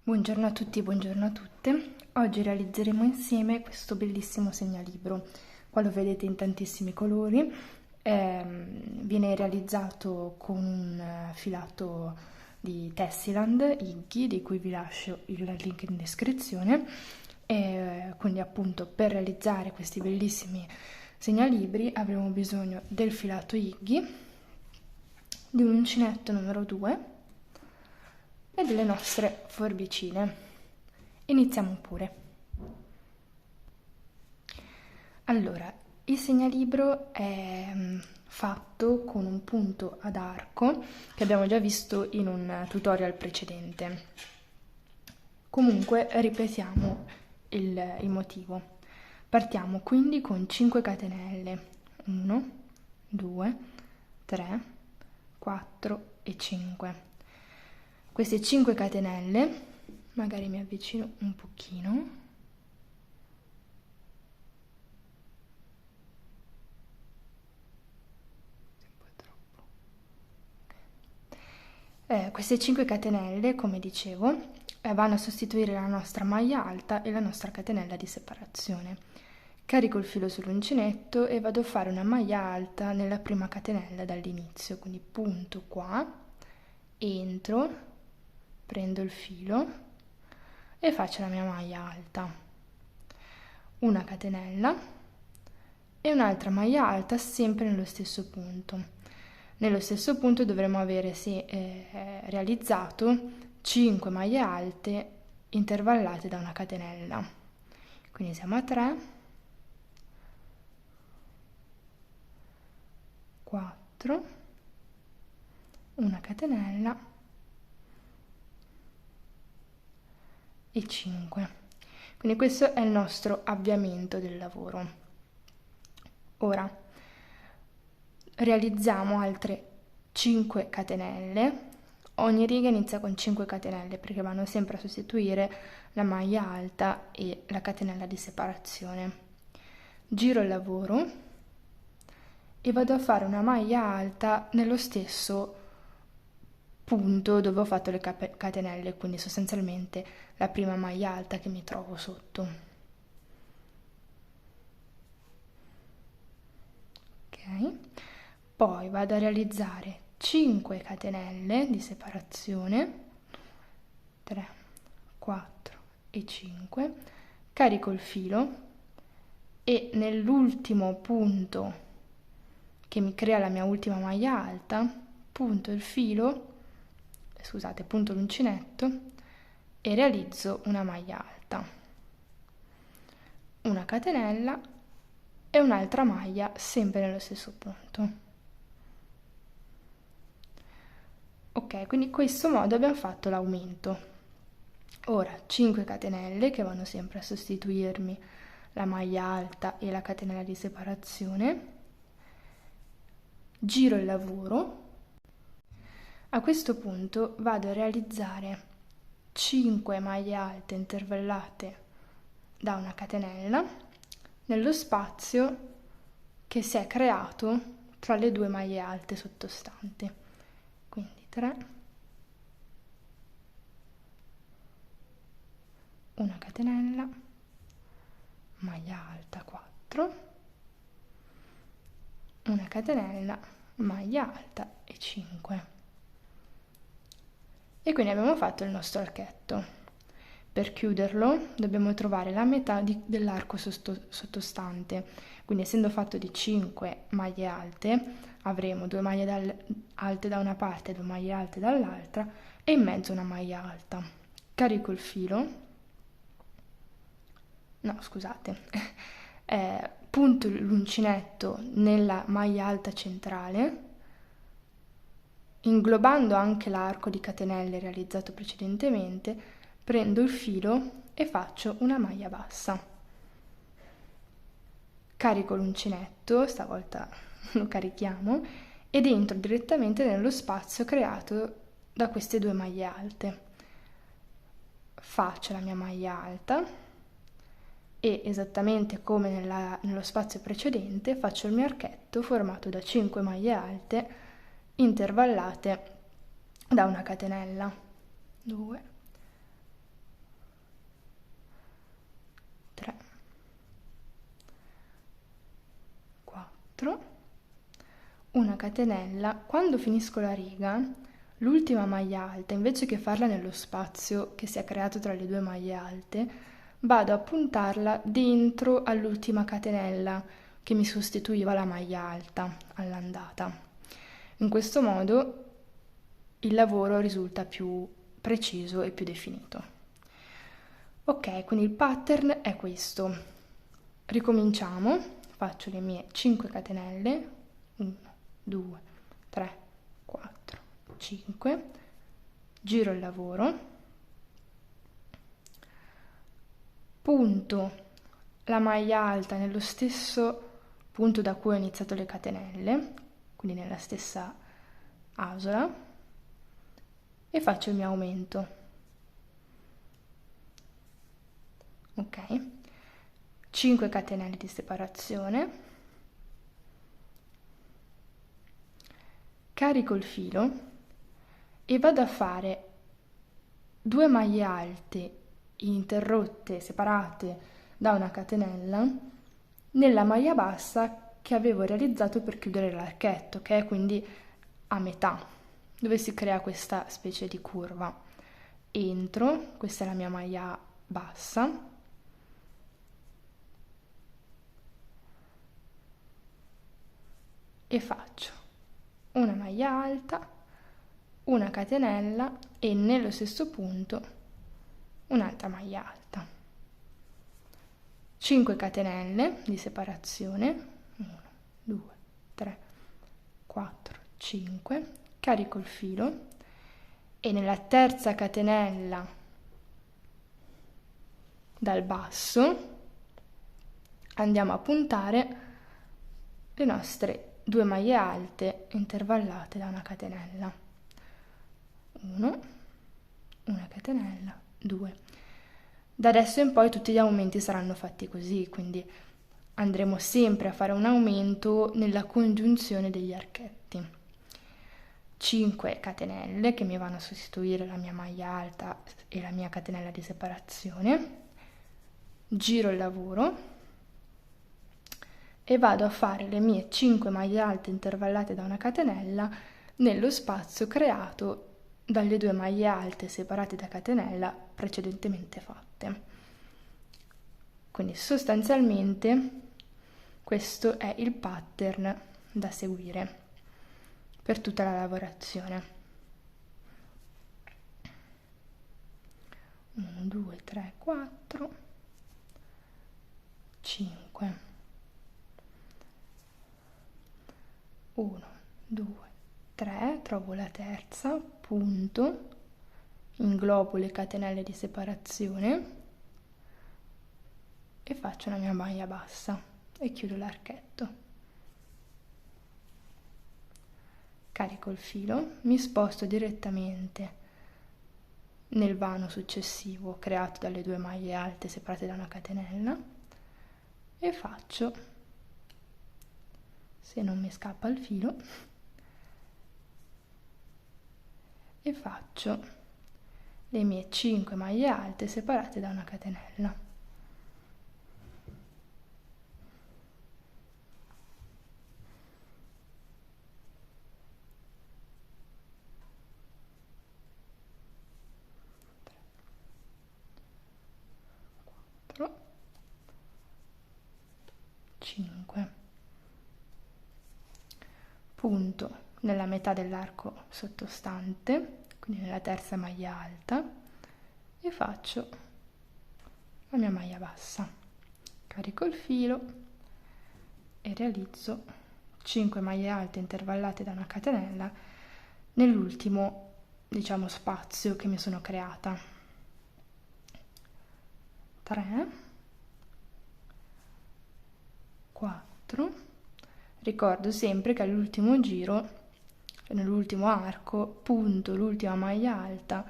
Buongiorno a tutti, buongiorno a tutte. Oggi realizzeremo insieme questo bellissimo segnalibro. Qua lo vedete in tantissimi colori. Viene realizzato con un filato di Tessiland Iggy, di cui vi lascio il link in descrizione. Quindi appunto per realizzare questi bellissimi segnalibri avremo bisogno del filato Iggy, di un uncinetto numero 2 e delle nostre forbicine. Iniziamo pure. Allora, il segnalibro è fatto con un punto ad arco che abbiamo già visto in un tutorial precedente. Comunque ripetiamo il motivo. Partiamo quindi con 5 catenelle. 1, 2, 3, 4 e 5. Queste 5 catenelle, magari mi avvicino un pochino, un po' troppo. Queste 5 catenelle, come dicevo, vanno a sostituire la nostra maglia alta e la nostra catenella di separazione. Carico il filo sull'uncinetto e vado a fare una maglia alta nella prima catenella dall'inizio, quindi punto qua, entro, prendo il filo e faccio la mia maglia alta, una catenella e un'altra maglia alta sempre nello stesso punto. Nello stesso punto dovremo avere realizzato 5 maglie alte intervallate da una catenella. Quindi siamo a 3, 4, una catenella e 5. Quindi questo è il nostro avviamento del lavoro. Ora realizziamo altre 5 catenelle. Ogni riga inizia con 5 catenelle perché vanno sempre a sostituire la maglia alta e la catenella di separazione. Giro il lavoro e vado a fare una maglia alta nello stesso punto dove ho fatto le catenelle, quindi sostanzialmente la prima maglia alta che mi trovo sotto. Ok, poi vado a realizzare 5 catenelle di separazione, 3, 4 e 5, carico il filo e nell'ultimo punto che mi crea la mia ultima maglia alta punto il filo, punto l'uncinetto e realizzo una maglia alta, una catenella e un'altra maglia sempre nello stesso punto. Ok, quindi in questo modo abbiamo fatto l'aumento. Ora 5 catenelle che vanno sempre a sostituirmi la maglia alta e la catenella di separazione. Giro il lavoro. A questo punto vado a realizzare 5 maglie alte intervallate da una catenella nello spazio che si è creato tra le due maglie alte sottostanti. Quindi 3, una catenella, maglia alta 4, una catenella, maglia alta e 5. E quindi abbiamo fatto il nostro archetto. Per chiuderlo dobbiamo trovare la metà dell'arco sottostante, quindi essendo fatto di 5 maglie alte avremo 2 maglie alte da una parte e 2 maglie alte dall'altra e in mezzo una maglia alta. Carico il filo, no scusate, punto l'uncinetto nella maglia alta centrale, inglobando anche l'arco di catenelle realizzato precedentemente, prendo il filo e faccio una maglia bassa. Carico l'uncinetto, stavolta lo carichiamo, ed entro direttamente nello spazio creato da queste due maglie alte. Faccio la mia maglia alta e esattamente come nello spazio precedente faccio il mio archetto formato da 5 maglie alte intervallate da una catenella. 2, 3, 4, una catenella. Quando finisco la riga, l'ultima maglia alta, invece che farla nello spazio che si è creato tra le due maglie alte, vado a puntarla dentro all'ultima catenella che mi sostituiva la maglia alta all'andata. In questo modo il lavoro risulta più preciso e più definito. Ok, quindi il pattern è questo. Ricominciamo, faccio le mie 5 catenelle, 1, 2, 3, 4, 5, giro il lavoro, punto la maglia alta nello stesso punto da cui ho iniziato le catenelle, quindi nella stessa asola, e faccio il mio aumento. Ok, 5 catenelle di separazione, carico il filo e vado a fare 2 maglie alte interrotte, separate da una catenella nella maglia bassa che avevo realizzato per chiudere l'archetto, che è quindi a metà, dove si crea questa specie di curva. Entro, questa è la mia maglia bassa, e faccio una maglia alta, una catenella e nello stesso punto un'altra maglia alta, 5 catenelle di separazione, 1, 2, 3, 4, 5, carico il filo e nella terza catenella dal basso andiamo a puntare le nostre 2 maglie alte intervallate da una catenella, 1, una catenella, 2. Da adesso in poi tutti gli aumenti saranno fatti così, quindi andremo sempre a fare un aumento nella congiunzione degli archetti. 5 catenelle che mi vanno a sostituire la mia maglia alta e la mia catenella di separazione, giro il lavoro e vado a fare le mie 5 maglie alte intervallate da una catenella nello spazio creato dalle 2 maglie alte separate da catenella precedentemente fatte. Quindi sostanzialmente questo è il pattern da seguire per tutta la lavorazione. 1, 2, 3, 4, 5. 1, 2, 3, trovo la terza, punto, inglobo le catenelle di separazione e faccio la mia maglia bassa e chiudo l'archetto. Carico il filo, mi sposto direttamente nel vano successivo creato dalle 2 maglie alte separate da una catenella e faccio, se non mi scappa il filo, e faccio le mie 5 maglie alte separate da una catenella. Quattro, 5. Punto nella metà dell'arco sottostante, quindi nella terza maglia alta, e faccio la mia maglia bassa. Carico il filo e realizzo 5 maglie alte intervallate da una catenella nell'ultimo, diciamo, spazio che mi sono creata. 3, 4. Ricordo sempre che all'ultimo giro, nell'ultimo arco, punto l'ultima maglia alta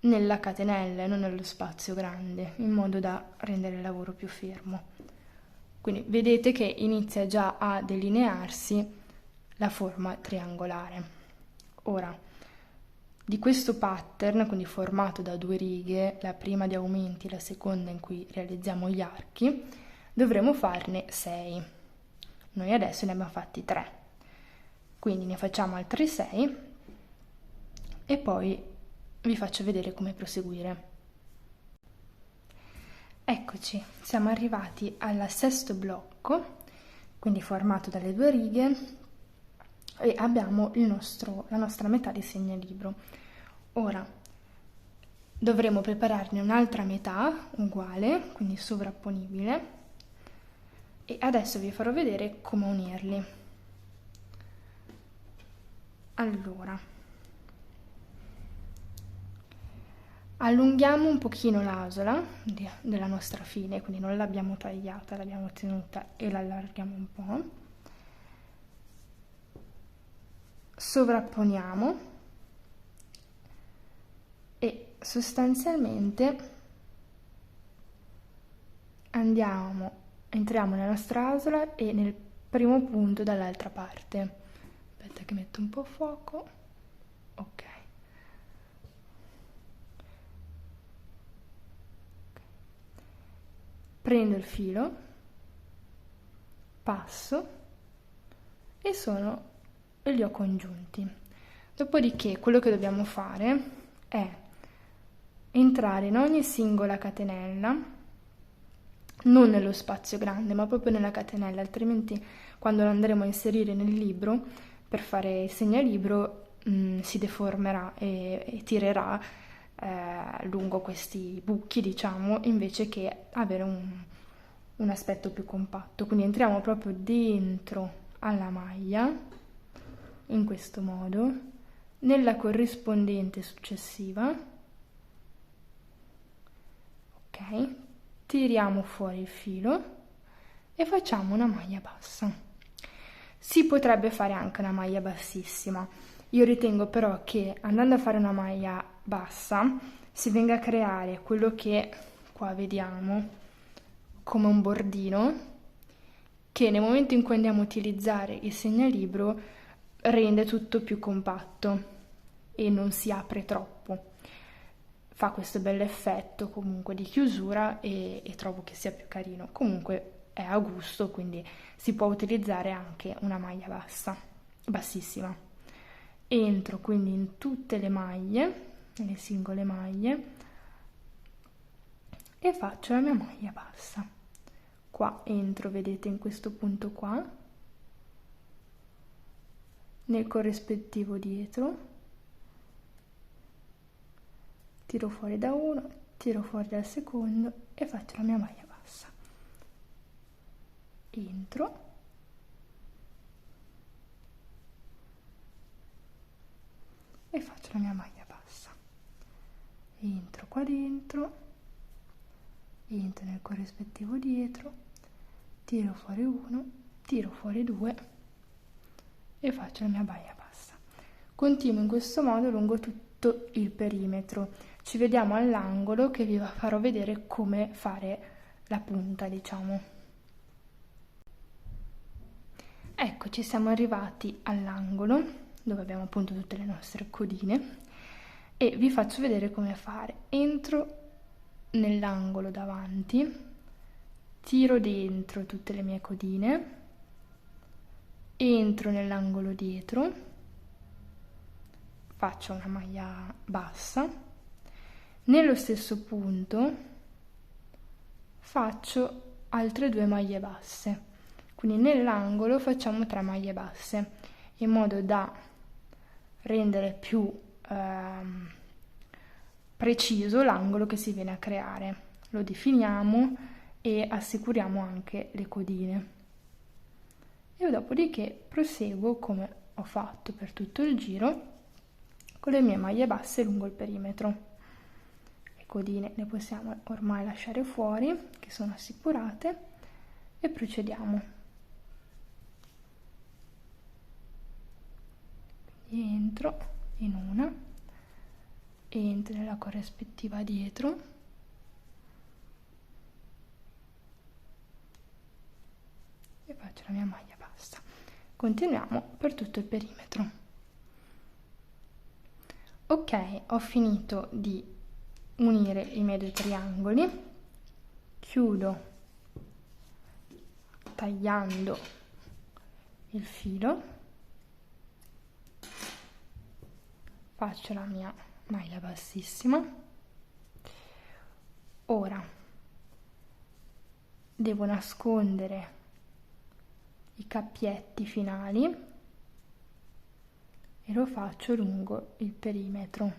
nella catenella e non nello spazio grande, in modo da rendere il lavoro più fermo. Quindi vedete che inizia già a delinearsi la forma triangolare. Ora, di questo pattern, quindi formato da 2 righe, la prima di aumenti, la seconda in cui realizziamo gli archi, dovremo farne 6. Noi adesso ne abbiamo fatti 3, quindi ne facciamo altri 6 e poi vi faccio vedere come proseguire. Eccoci, siamo arrivati al sesto blocco, quindi formato dalle 2 righe, e abbiamo la nostra metà di segnalibro. Ora dovremo prepararne un'altra metà uguale, quindi sovrapponibile, e adesso vi farò vedere come unirli. Allora, allunghiamo un pochino l'asola della nostra fine, quindi non l'abbiamo tagliata, l'abbiamo tenuta e la allarghiamo un po'. Sovrapponiamo e sostanzialmente entriamo nella nostra asola e nel primo punto dall'altra parte. Aspetta che metto un po' a fuoco. Ok. Prendo il filo, passo e li ho congiunti. Dopodiché quello che dobbiamo fare è entrare in ogni singola catenella, non nello spazio grande, ma proprio nella catenella, altrimenti quando lo andremo a inserire nel libro per fare il segnalibro si deformerà e tirerà lungo questi buchi, diciamo, invece che avere un aspetto più compatto. Quindi entriamo proprio dentro alla maglia, in questo modo, nella corrispondente successiva, ok? Tiriamo fuori il filo e facciamo una maglia bassa. Si potrebbe fare anche una maglia bassissima. Io ritengo però che andando a fare una maglia bassa si venga a creare quello che qua vediamo come un bordino che nel momento in cui andiamo a utilizzare il segnalibro rende tutto più compatto e non si apre troppo. Fa questo bell'effetto comunque di chiusura e trovo che sia più carino. Comunque è a gusto, quindi si può utilizzare anche una maglia bassa, bassissima. Entro quindi in tutte le maglie, nelle singole maglie, e faccio la mia maglia bassa. Qua entro, vedete, in questo punto qua, nel corrispettivo dietro, tiro fuori da uno, tiro fuori dal secondo e faccio la mia maglia bassa. Entro e faccio la mia maglia bassa. Entro qua dentro, entro nel corrispettivo dietro, tiro fuori uno, tiro fuori due e faccio la mia maglia bassa. Continuo in questo modo lungo tutto il perimetro. Ci vediamo all'angolo che vi farò vedere come fare la punta, diciamo. Ecco, ci siamo arrivati all'angolo dove abbiamo appunto tutte le nostre codine e vi faccio vedere come fare. Entro nell'angolo davanti, tiro dentro tutte le mie codine, entro nell'angolo dietro, faccio una maglia bassa, nello stesso punto faccio altre 2 maglie basse, quindi nell'angolo facciamo 3 maglie basse in modo da rendere più preciso l'angolo che si viene a creare. Lo definiamo e assicuriamo anche le codine. E dopodiché proseguo come ho fatto per tutto il giro con le mie maglie basse lungo il perimetro. Le codine le possiamo ormai lasciare fuori, che sono assicurate, e procediamo. Quindi entro in una, entro nella corrispettiva dietro, e faccio la mia maglia bassa. Continuiamo per tutto il perimetro. Ok, ho finito di unire i miei due triangoli, chiudo tagliando il filo, faccio la mia maglia bassissima. Ora devo nascondere i cappietti finali e lo faccio lungo il perimetro.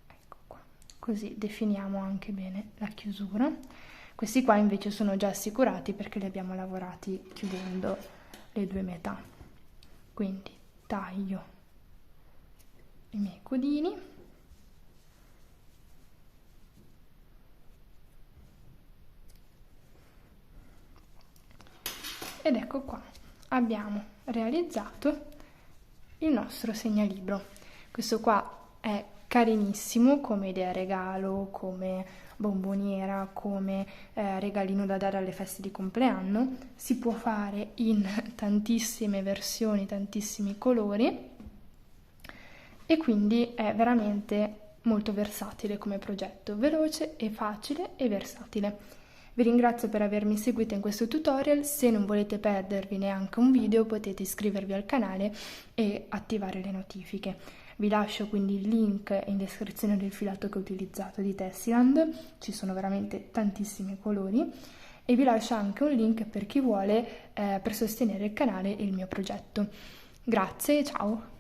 Ecco qua, così definiamo anche bene la chiusura. Questi qua invece sono già assicurati perché li abbiamo lavorati chiudendo le due metà. Quindi taglio i miei codini ed ecco qua, abbiamo realizzato il nostro segnalibro. Questo qua è carinissimo come idea regalo, come bomboniera, come regalino da dare alle feste di compleanno. Si può fare in tantissime versioni, tantissimi colori e quindi è veramente molto versatile come progetto, veloce e facile e versatile. Vi ringrazio per avermi seguito in questo tutorial. Se non volete perdervi neanche un video potete iscrivervi al canale e attivare le notifiche. Vi lascio quindi il link in descrizione del filato che ho utilizzato di Tessiland, ci sono veramente tantissimi colori, e vi lascio anche un link per chi vuole per sostenere il canale e il mio progetto. Grazie, ciao!